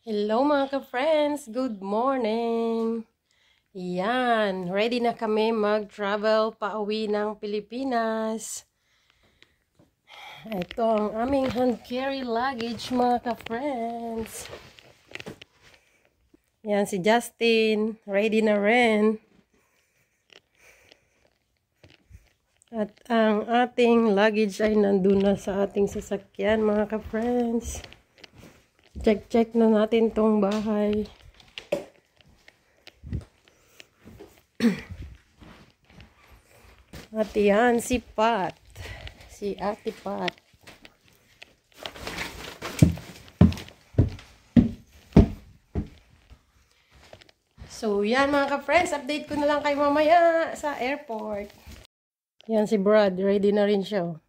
Hello mga ka-friends! Good morning! Yan, ready na kami mag-travel pauwi ng Pilipinas. Ito ang aming hand-carry luggage mga ka-friends. Yan si Justin, ready na rin. At ang ating luggage ay nandun na sa ating sasakyan mga ka-friends. Check na natin tong bahay. At yan si Pat. Si Ate Pat. So yan mga ka-friends, update ko na lang kayo mamaya sa airport. Yan si Brad, ready na rin siya.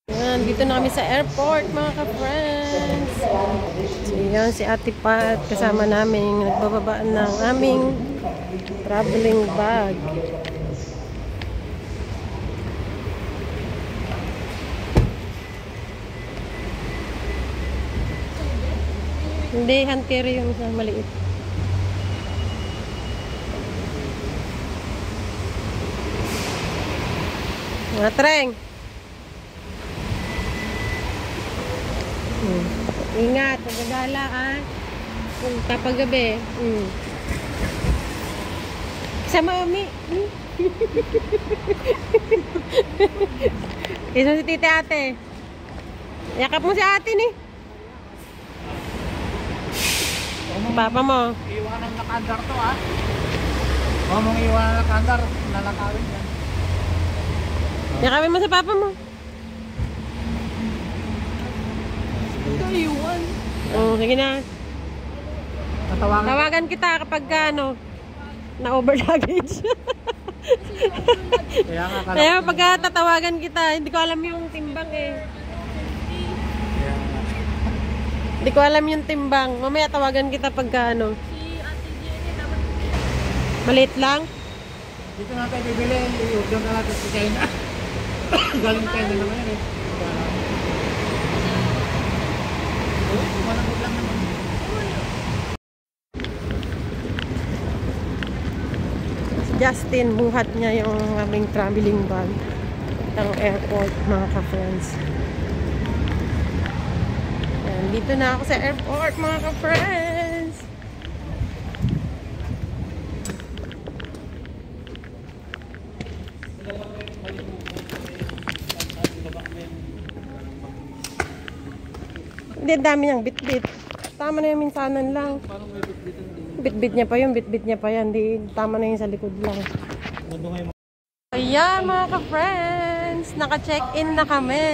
Yan, dito na kami sa airport mga ka-friends. So yan si Ate Pat, kasama namin nagbababa ng aming traveling bag. Hindi, hand carry yung isang maliit. Mga treng. Ingat, magagala ah. Kapag gabi. Sa mami. Isa si tite ate. Yakap mo si ate ni. Papa mo. Iwanan ng nakandar to ah. Huwag mong iwanan ng nakandar. Nalakawin yan. Yakapin mo sa papa mo. Iwan. Oh, sige na. Tatawagan. Tawagan kita kapag ano, na-over luggage. Kaya nga kalap. Kaya pag tatawagan kita, hindi ko alam yung timbang eh. Hindi ko alam yung timbang. Mamaya tawagan kita pagka ano. Si Ate Jenny dapat Maliit lang? Dito nga tayo bibili. Doon ka natin sa China. Galing China naman yan eh. Malambot lang naman. Justin, buhat niya yung aming traveling bag ng airport mga ka-friends. Yan, dito na ako sa airport mga ka-friends. Hindi, dami niyang bit-bit. Tama na yung minsanan lang. Parang may bitbitan din. Bit-bit niya pa yun, bit-bit niya pa yan. Di, tama na yung sa likod lang. Nandungay mo. Ayan mga ka-friends, naka-check-in na kami.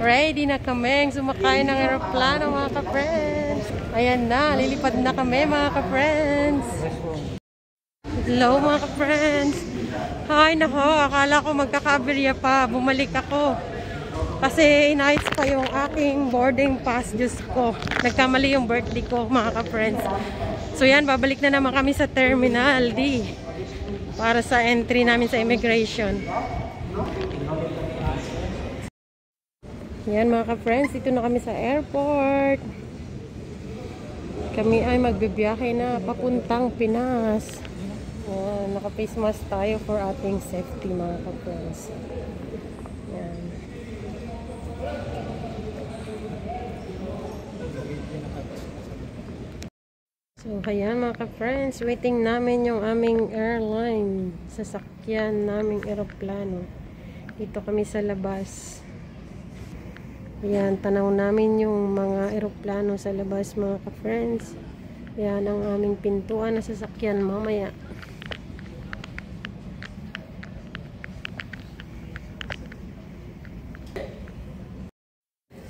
Ready na kami sumakay ng aeroplano mga ka-friends. Ayan na, lilipad na kami mga ka-friends. Hello mga ka-friends. Hi nako, akala ko magkakaberya pa. Bumalik ako. Kasi inayos pa yung aking boarding pass. Diyos ko, nagkamali yung birthday ko mga ka-friends. So yan, babalik na naman kami sa Terminal D para sa entry namin sa immigration. Yan mga ka-friends, dito na kami sa airport. Kami ay magbibiyahe na papuntang Pinas. Yan, naka-face mask tayo for ating safety mga ka-friends. Yan. So, ayan mga ka-friends, waiting namin yung aming airline, sasakyan naming eroplano. Dito kami sa labas. Ayan, tanaw namin yung mga eroplano sa labas mga ka-friends. Ayan ang aming pintuan na sasakyan mamaya.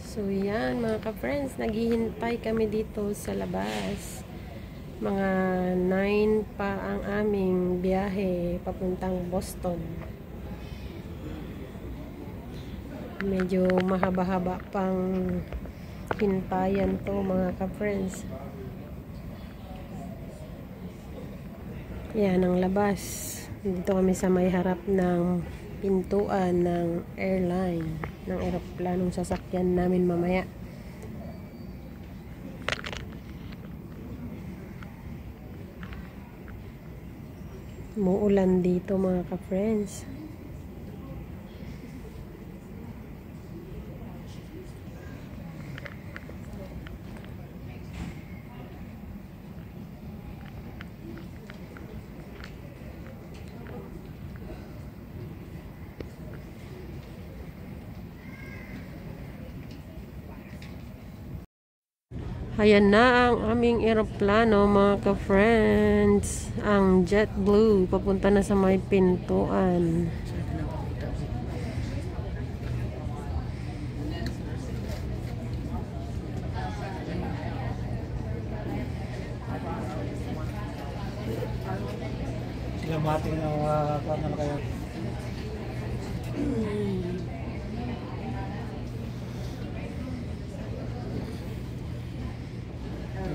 So, yan mga ka-friends, naghihintay kami dito sa labas. Mga 9 pa ang aming biyahe papuntang Boston. Medyo mahaba-haba pang hintayan to mga ka-friends. Yan ang labas. Dito kami sa may harap ng pintuan ng airline, ng eroplanong sasakyan namin mamaya. Muulan dito mga ka-friends. Ayan na ang aming eroplano mga ka-friends. Ang JetBlue. Papunta na sa may pintuan. Sila mating na paano na kayo?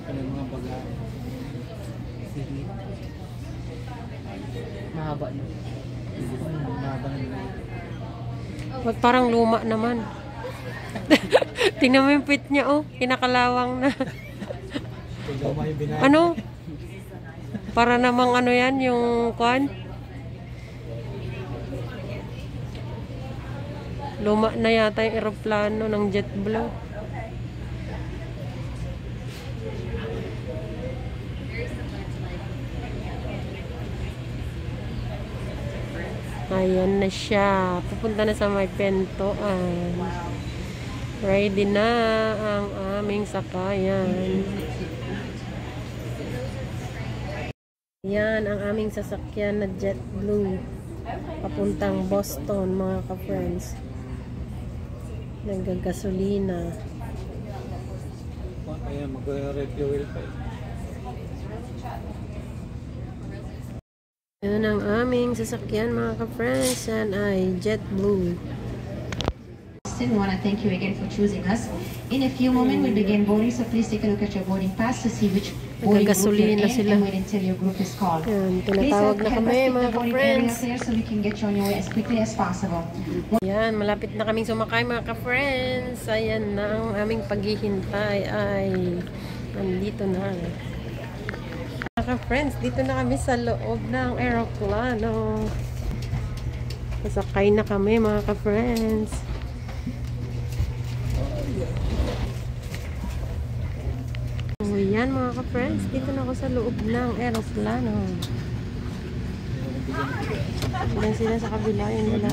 Mga baga. Sige. Mahaba na. Mahaba na. Wag, parang luma naman. Tingnan mo yung pit niya, oh. Kinakalawang na. Ano? Para namang ano yan, yung kwan. Luma na yata yung eroplano ng JetBlue. Ayan na siya. Pupunta na sa may pintuan. Ready na ang aming sakayan. Yan ang aming sasakyan na JetBlue. Papuntang Boston mga ka-friends. Nagagasolina. Kaya mag-refuel pa. Yan ang aming sasakyan mga ka-friends. Yan ay JetBlue. We want to thank you again for choosing us. In a few moments, we begin boarding, so please take a look at your boarding pass to see which boarding group you're in and wait until your group is called. Yan, Please tinatawag na help kami us keep mga the boarding area ka-friends. clear so we can get you on your way as quickly as possible. Yan, malapit na kaming sumakay mga ka-friends. Ayan na ang aming paghihintay ay nandito na. Mga ka-friends, dito na kami sa loob ng aeroplano. Sasakay na kami mga ka-friends. So yan mga ka-friends, dito na ako sa loob ng aeroplano. Yan sila sa kabila, yun nila.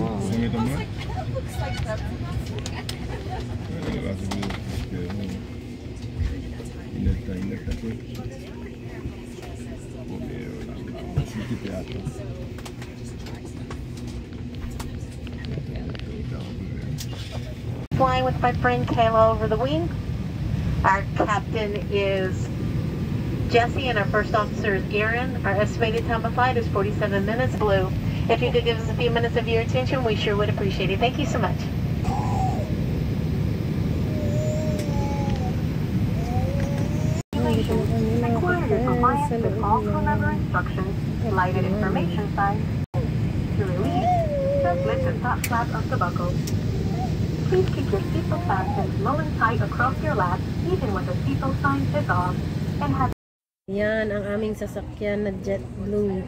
Flying with my friend Kayla over the wing. Our captain is Jesse and our first officer is Aaron. Our estimated time of flight is 47 minutes. Blue. If you could give us a few minutes of your attention, we sure would appreciate it. Thank you so much. Required compliance with all crew member instructions, lighted information sign. To release, just lift the top flap of the buckle. Please keep your seatbelt fastened low and tight across your lap, even when the seatbelt sign is off, and have. Yan ang aming sasakyan na JetBlue.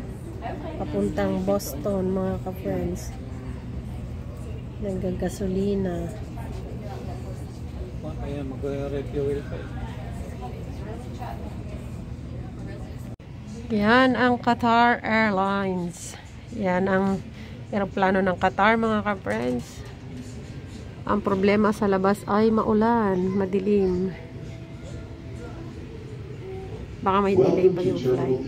Papuntang Boston mga ka-friends. Nagagasolina. Kaya mag-refuel pa. Yan ang Qatar Airlines. Yan ang eroplano ng Qatar mga ka-friends. Ang problema sa labas ay maulan, madilim. Baka may delay pa yung flight.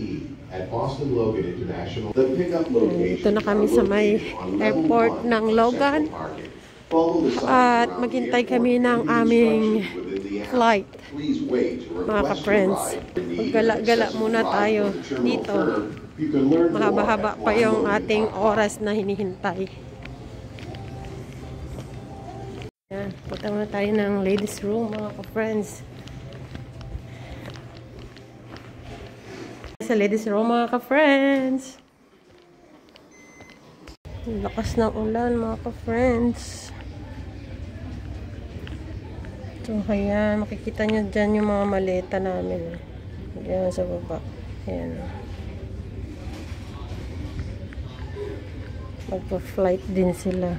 Ito na kami sa may airport ng Logan. At maghintay kami ng aming flight. Mga ka-friends, maggala-gala muna tayo dito. Mahaba-haba pa yung ating oras na hinihintay. Yan, punta muna tayo ng ladies room mga ka-friends. Sa ladies room mga ka-friends. Lakas ng ulan mga ka-friends. So ayan, makikita nyo dyan yung mga maleta namin. Ayan sa baba. Ayan. Magpa-flight din sila.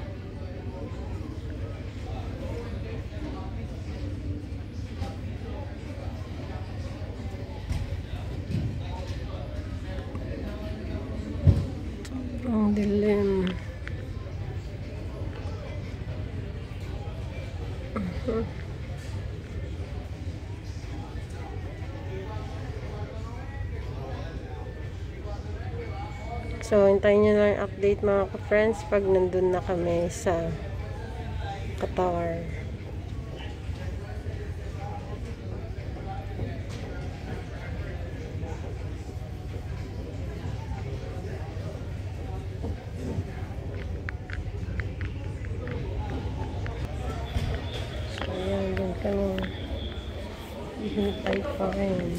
Ang dilim. So, hintayin nyo lang yung update mga ka-friends pag nandun na kami sa Qatar. So, ayan, dun kami. Hintay pa rin.